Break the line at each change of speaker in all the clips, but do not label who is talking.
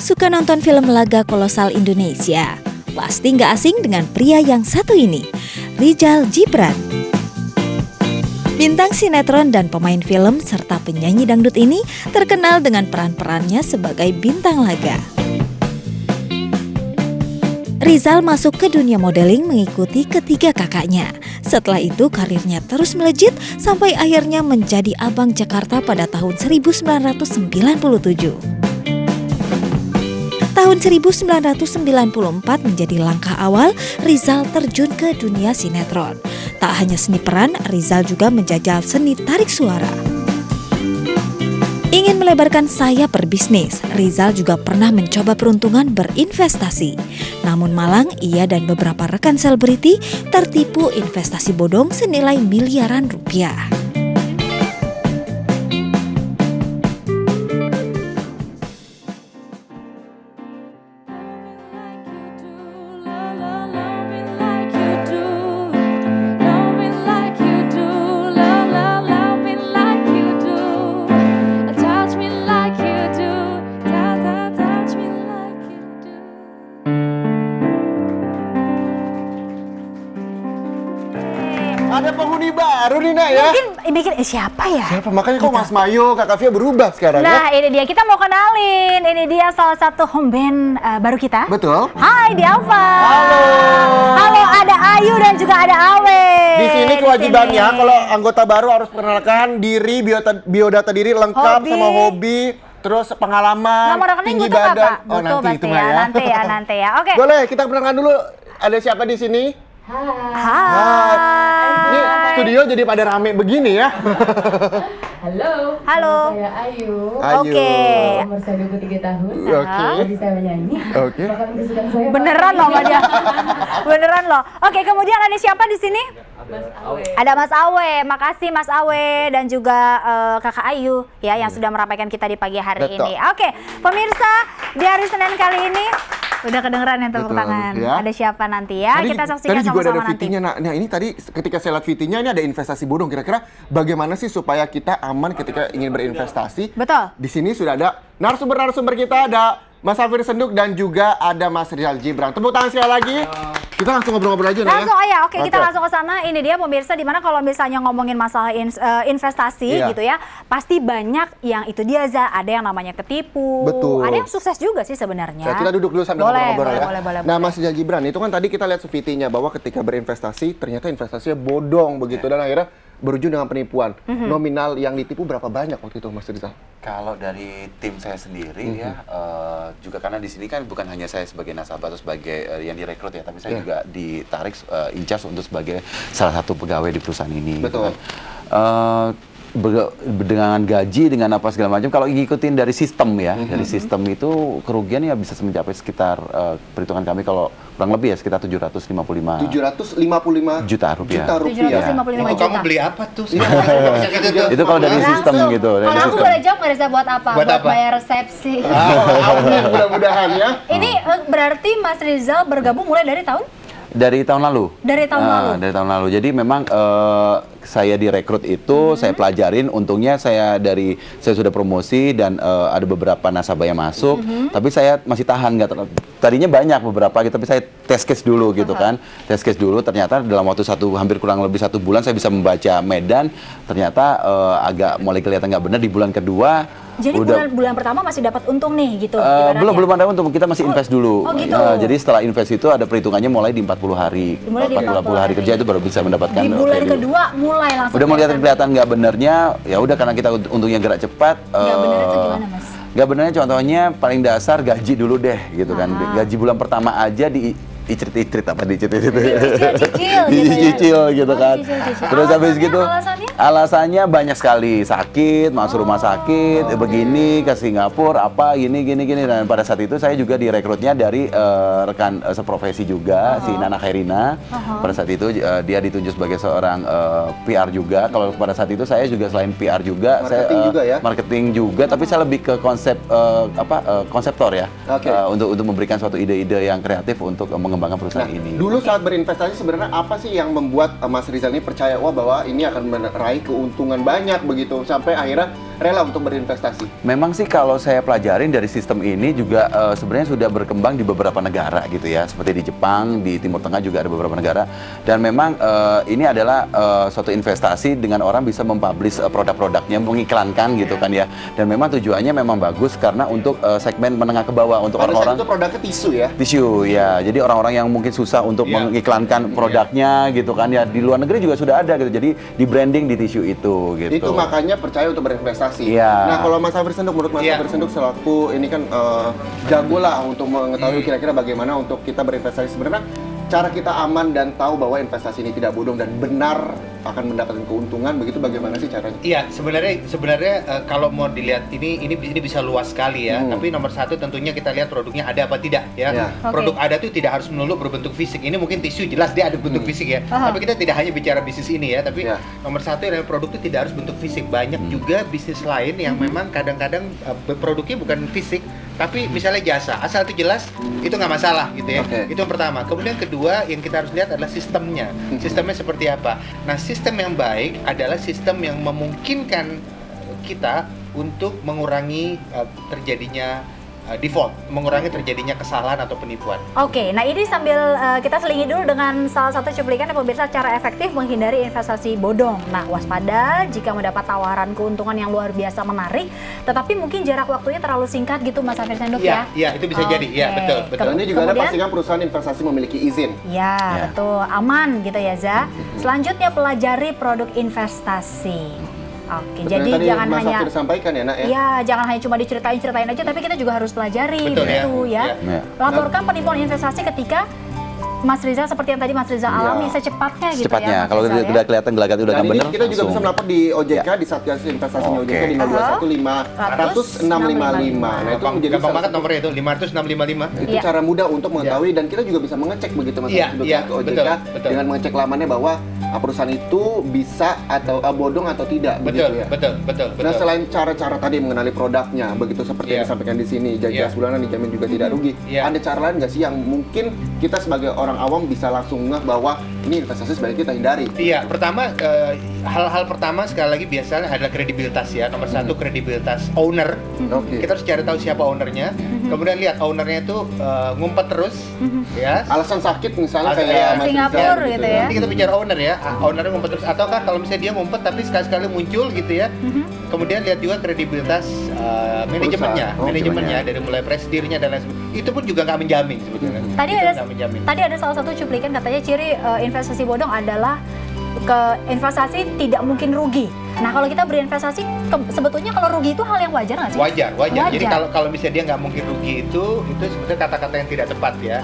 Suka nonton film laga kolosal Indonesia? Pasti nggak asing dengan pria yang satu ini, Rizal Gibran. Bintang sinetron dan pemain film serta penyanyi dangdut ini terkenal dengan peran-perannya sebagai bintang laga. Rizal masuk ke dunia modeling mengikuti ketiga kakaknya. Setelah itu karirnya terus melejit sampai akhirnya menjadi abang Jakarta pada tahun 1997. Tahun 1994 menjadi langkah awal Rizal terjun ke dunia sinetron. Tak hanya seni peran, Rizal juga menjajal seni tarik suara. Ingin melebarkan sayap berbisnis, Rizal juga pernah mencoba peruntungan berinvestasi. Namun malang, ia dan beberapa rekan selebriti tertipu investasi bodong senilai miliaran rupiah.
Ada penghuni baru nih, Nak, ya?
Mungkin siapa ya?
Siapa? Makanya kok Mas Mayo, Kak Kavia berubah sekarang,
Nah,
ya?
ini dia. Kita mau kenalin. Ini dia salah satu home band baru kita.
Betul.
Hai, Dialva.
Halo.
Halo, ada Ayu dan juga ada Awe.
Di sini kewajibannya kalau anggota baru harus perkenalkan diri, biodata diri lengkap
Hobi.
sama hobi, terus pengalaman,
Nomor rekening
tinggi
butuh nggak,
badan.
Pak?
Oh,
Butuh
nanti
pasti
itu
ya,
mah ya.
nanti ya. Oke.
Boleh, kita perkenalkan dulu. Ada siapa di sini?
Hai.
Ini studio jadi pada rame begini ya.
Halo.
Halo.
Saya Ayu.
Ayu.
Oke.
Umur saya 23 tahun.
Oke.
Jadi saya menyanyi.
Oke.
Bahkan kesukaan saya.
Beneran loh, Mbak Dia. Beneran loh. Oke, kemudian ada siapa di sini?
Mas Awe.
Ada Mas Awe, makasih Mas Awe dan juga Kakak Ayu ya yang sudah merapakan kita di pagi hari
Betul.
ini. Oke, pemirsa di hari Senin kali ini udah kedengeran yang tepuk
Betul,
tangan.
ya.
Ada siapa nanti ya? Kita saksikan
tadi juga
sama-sama
ada
nanti.
VT-nya. Nah, ini tadi ketika saya lihat VT-nya ini ada investasi bodong. Kira-kira bagaimana sih supaya kita aman ketika ingin berinvestasi?
Betul.
Di sini sudah ada narasumber kita, ada Mas Hafir Senduk dan juga ada Mas Rizal Gibran. Tepuk tangan sekali lagi. Kita langsung ngobrol-ngobrol aja, Nak, ya.
Langsung aja, oke, kita langsung ke sana. Ini dia pemirsa, dimana kalau misalnya ngomongin masalah investasi
Iya.
gitu ya, pasti banyak yang itu dia ada yang namanya ketipu.
Betul.
Ada yang sukses juga sih sebenarnya.
Ya, kita duduk dulu sambil
Boleh,
ngobrol-ngobrol ya.
boleh.
Nah, Mas Rizal Gibran, itu kan tadi kita lihat VT-nya bahwa ketika berinvestasi ternyata investasinya bodong begitu dan akhirnya berujung dengan penipuan. Nominal yang ditipu berapa banyak waktu itu, Mas Rizal?
Kalau dari tim saya sendiri ya, juga karena di sini kan bukan hanya saya sebagai nasabah atau sebagai yang direkrut ya, tapi saya juga ditarik in charge untuk sebagai salah satu pegawai di perusahaan ini.
Betul.
Gitu kan. Dengan gaji, dengan apa segala macam, kalau ngikutin dari sistem ya, dari sistem itu kerugian ya bisa mencapai sekitar perhitungan kami kalau kurang lebih ya sekitar 755 juta rupiah.
755
Itu
juta.
kamu beli apa tuh?
Itu kalau dari sistem gitu. Dari
Kalau aku
sistem.
boleh jawab nggak Reza buat apa?
Buat apa?
bayar resepsi.
Amin, mudah-mudahan ya.
Ini berarti Mas Rizal bergabung mulai dari tahun?
Dari tahun lalu.
Dari tahun lalu.
Dari tahun lalu. Jadi memang saya direkrut itu, saya pelajarin. Untungnya saya sudah promosi dan ada beberapa nasabah yang masuk. Tapi saya masih tahan. Tadinya banyak beberapa, tapi saya test case dulu gitu kan. Test case dulu. Ternyata dalam waktu hampir kurang lebih 1 bulan saya bisa membaca medan. Ternyata agak mulai kelihatan nggak benar di bulan kedua.
Jadi bulan pertama masih dapat untung nih gitu.
Belum ada untung, kita masih invest dulu.
Oh gitu.
Jadi setelah invest itu ada perhitungannya mulai di 40 hari.
Mulai di 40
hari kerja itu baru bisa mendapatkan
Di bulan
value.
kedua mulai langsung.
Udah mulai kelihatan nggak benernya, ya udah karena kita untungnya gerak cepat.
Nggak bener itu gimana, Mas?
Nggak benernya contohnya paling dasar gaji dulu deh gitu kan. Gaji bulan pertama aja dicicil gitu kan. Terus habis gitu alasannya banyak sekali, sakit, masuk rumah sakit, begini ke Singapura apa gini. Dan pada saat itu saya juga direkrutnya dari rekan seprofesi juga, si Nana Khairina. Pada saat itu dia ditunjuk sebagai seorang PR juga. Kalau pada saat itu saya juga selain PR juga,
Marketing
saya
juga ya?
marketing juga, tapi saya lebih ke konseptor ya.
Oke.
Untuk memberikan suatu ide-ide yang kreatif untuk mengembangkan perusahaan ini.
Dulu saat berinvestasi sebenarnya apa sih yang membuat Mas Rizal ini percaya bahwa ini akan meraih keuntungan banyak begitu sampai akhirnya rela untuk berinvestasi?
Memang sih kalau saya pelajarin dari sistem ini juga sebenarnya sudah berkembang di beberapa negara gitu ya, seperti di Jepang, di Timur Tengah juga ada beberapa negara. Dan memang ini adalah suatu investasi dengan orang bisa mempublish produk-produknya, mengiklankan gitu kan ya. Dan memang tujuannya memang bagus karena untuk segmen menengah ke bawah, untuk
Pada saat
orang-orang
itu produknya tisu ya?
tisu ya. Jadi orang-orang yang mungkin susah untuk mengiklankan produknya gitu kan ya, di luar negeri juga sudah ada gitu. Jadi di branding di tisu itu gitu.
Itu makanya percaya untuk berinvestasi.
Iya.
Nah, kalau Mas Hafir Senduk, menurut Mas Hafir Senduk selaku ini kan jago lah untuk mengetahui kira-kira bagaimana untuk kita berinvestasi. Sebenarnya cara kita aman dan tahu bahwa investasi ini tidak bodong dan benar akan mendapatkan keuntungan, begitu bagaimana sih caranya?
Iya, sebenarnya kalau mau dilihat ini bisa luas sekali ya. Tapi nomor satu tentunya kita lihat produknya ada apa tidak ya. Produk ada tuh tidak harus melulu berbentuk fisik. Ini mungkin tisu jelas dia ada bentuk fisik ya. Tapi kita tidak hanya bicara bisnis ini ya. Tapi nomor satu adalah produk itu tidak harus bentuk fisik. Banyak juga bisnis lain yang memang kadang-kadang produknya bukan fisik, tapi misalnya jasa. Asal itu jelas, itu nggak masalah gitu ya. Itu yang pertama. Kemudian kedua yang kita harus lihat adalah sistemnya. Sistemnya seperti apa? Nah, sistem yang baik adalah sistem yang memungkinkan kita untuk mengurangi terjadinya default, mengurangi terjadinya kesalahan atau penipuan.
Oke, nah ini sambil kita selingi dulu dengan salah satu cuplikan ya pemirsa, cara efektif menghindari investasi bodong. Nah, waspada jika mendapat tawaran keuntungan yang luar biasa menarik, tetapi mungkin jarak waktunya terlalu singkat gitu Mas Hafir Senduk ya?
Iya, itu bisa jadi. Iya, betul.
Dan ini juga ada pastikan perusahaan investasi memiliki izin.
Ya, betul. Aman gitu ya, Za. Selanjutnya pelajari produk investasi. Oke,
Betul,
jadi
tadi
jangan
Mas
hanya
Hafir sampaikan ya, Nak ya.
ya, jangan hanya cuma diceritain aja, tapi kita juga harus pelajari gitu ya. Laporkan penipuan investasi ketika Mas Rizal seperti yang tadi Mas Rizal alami secepatnya gitu
secepatnya.
ya.
Kalau udah kelihatan gelagat udah kan bener.
Kita juga bisa melapor di OJK di Satgas Investasinya OJK di 0215 Nah, itu menjadi
gampang banget nomornya itu 50655.
Itu cara mudah untuk mengetahui dan kita juga bisa mengecek begitu Mas ke OJK dengan mengecek lamannya bahwa perusahaan itu bisa atau bodong atau tidak begitu ya.
Betul.
Nah, selain cara-cara tadi mengenali produknya begitu seperti yang disampaikan di sini, jelas bulanan dijamin juga tidak rugi. Ada cara lain nggak sih yang mungkin kita sebagai orang awam bisa langsung ngeh bahwa ini investasi sebaiknya kita hindari?
Iya, pertama hal-hal pertama sekali lagi biasanya adalah kredibilitas ya. Nomor satu kredibilitas owner. Kita harus cari tahu siapa ownernya. Kemudian lihat ownernya itu ngumpet terus, ya.
Alasan sakit misalnya kayak
Singapura gitu ya.
Nanti kita bicara owner ya. Ownernya ngumpet terus, ataukah kalau misalnya dia ngumpet tapi sekali-sekali muncul gitu ya. Kemudian lihat juga kredibilitas manajemennya dari mulai presidirnya dan lain sebagainya. Itu pun juga nggak menjamin sebetulnya.
Tadi ada salah satu cuplikan katanya ciri investasi bodong adalah investasi tidak mungkin rugi. Nah, kalau kita berinvestasi, sebetulnya kalau rugi itu hal yang wajar nggak sih?
Wajar. Jadi kalau misalnya dia nggak mungkin rugi itu sebetulnya kata-kata yang tidak tepat ya.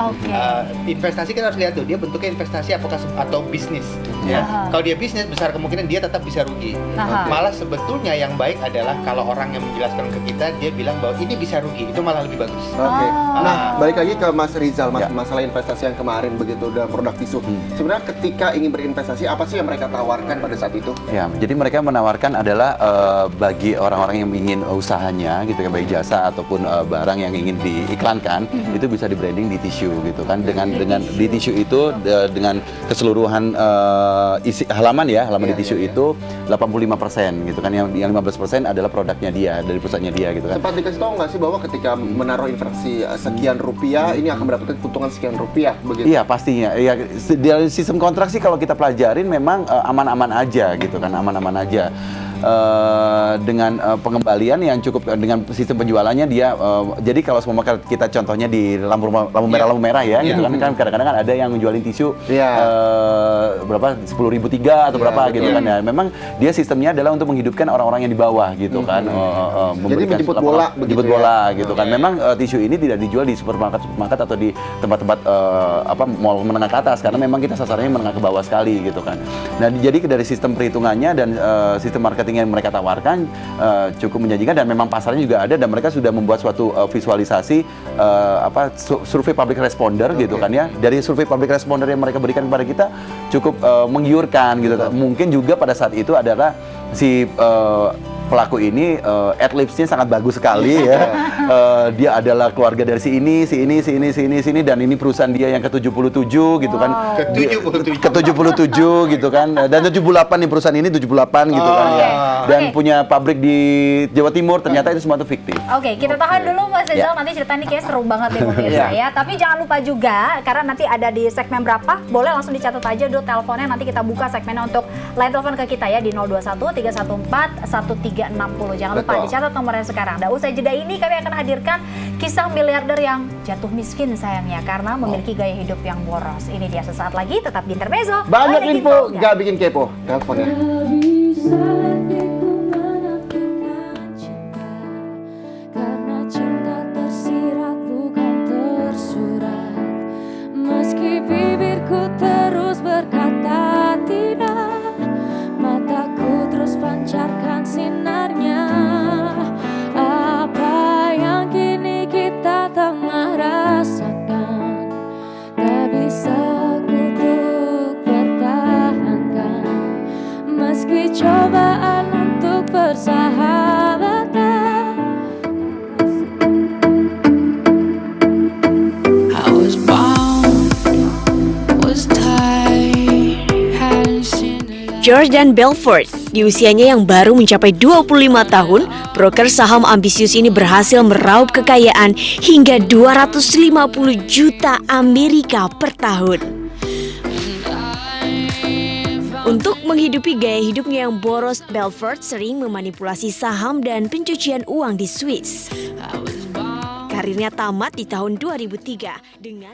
Investasi kita harus lihat tuh, dia bentuknya investasi apakah atau bisnis. Ya. Kalau dia bisnis, besar kemungkinan dia tetap bisa rugi. Malah sebetulnya yang baik adalah kalau orang yang menjelaskan ke kita, dia bilang bahwa ini bisa rugi, itu malah lebih bagus.
Nah, balik lagi ke Mas Rizal, masalah investasi yang kemarin begitu dalam produk tisu. Sebenarnya ketika ingin berinvestasi, apa sih yang mereka tawarkan pada saat itu?
Ya, jadi mereka menawarkan adalah bagi orang-orang yang ingin usahanya gitu kan, baik jasa ataupun barang yang ingin diiklankan, itu bisa di branding di tisu gitu kan, dengan di tisu itu dengan keseluruhan isi halaman di tisu itu 85% gitu kan, yang 15% adalah produknya dia dari perusahaannya dia gitu kan.
Sempat dikasih tahu nggak sih bahwa ketika menaruh investasi sekian rupiah ini akan mendapatkan keuntungan sekian rupiah begitu?
Iya, pastinya. Ya, dari sistem kontrak sih kalau kita pelajarin memang aman-aman aja gitu kan, aman-aman aja. Dengan pengembalian yang cukup, dengan sistem penjualannya dia jadi kalau semua kita contohnya di lampu merah ya gitu kan kadang-kadang kan ada yang menjualin tisu berapa 10.000 tiga atau berapa gitu kan ya. Memang dia sistemnya adalah untuk menghidupkan orang-orang yang di bawah gitu kan.
Jadi menjemput bola
gitu kan. Memang tisu ini tidak dijual di supermarket atau di tempat-tempat mall menengah ke atas, karena memang kita sasarannya menengah ke bawah sekali gitu kan. Nah, jadi dari sistem perhitungannya dan sistem marketing yang mereka tawarkan cukup menjanjikan, dan memang pasarnya juga ada, dan mereka sudah membuat suatu visualisasi survei public responder gitu kan ya. Dari survei public responder yang mereka berikan kepada kita cukup menggiurkan gitu. Mungkin juga pada saat itu adalah si pelaku ini adlibsnya sangat bagus sekali ya. Dia adalah keluarga dari si ini, dan ini perusahaan dia yang ke-77 gitu kan. Ke-77 gitu kan. Dan 78 nih perusahaan ini 78 gitu kan ya. Dan punya pabrik di Jawa Timur, ternyata itu semua itu fiktif.
Oke, kita tahan dulu Mas Rizal, nanti cerita ini kayak seru banget deh pemirsa ya. Tapi jangan lupa juga, karena nanti ada di segmen berapa, boleh langsung dicatat aja dulu teleponnya, nanti kita buka segmennya untuk line telepon ke kita ya di 021 314 1360. Jangan lupa dicatat nomornya sekarang. Dan usai jeda ini kami akan hadirkan kisah miliarder yang jatuh miskin sayangnya karena memiliki gaya hidup yang boros. Ini dia sesaat lagi, tetap di Intermezzo.
Banyak info, gak bikin kepo. Teleponnya.
Bibirku terus berkata tidak, mataku terus pancarkan sinarnya. Apa yang kini kita tengah rasakan, tak bisa kutuk pertahankan. Meski cobaan untuk bersahabatan,
Jordan Belfort, di usianya yang baru mencapai 25 tahun, broker saham ambisius ini berhasil meraup kekayaan hingga 250 juta Amerika per tahun. Untuk menghidupi gaya hidupnya yang boros, Belfort sering memanipulasi saham dan pencucian uang di Swiss. Karirnya tamat di tahun 2003 dengan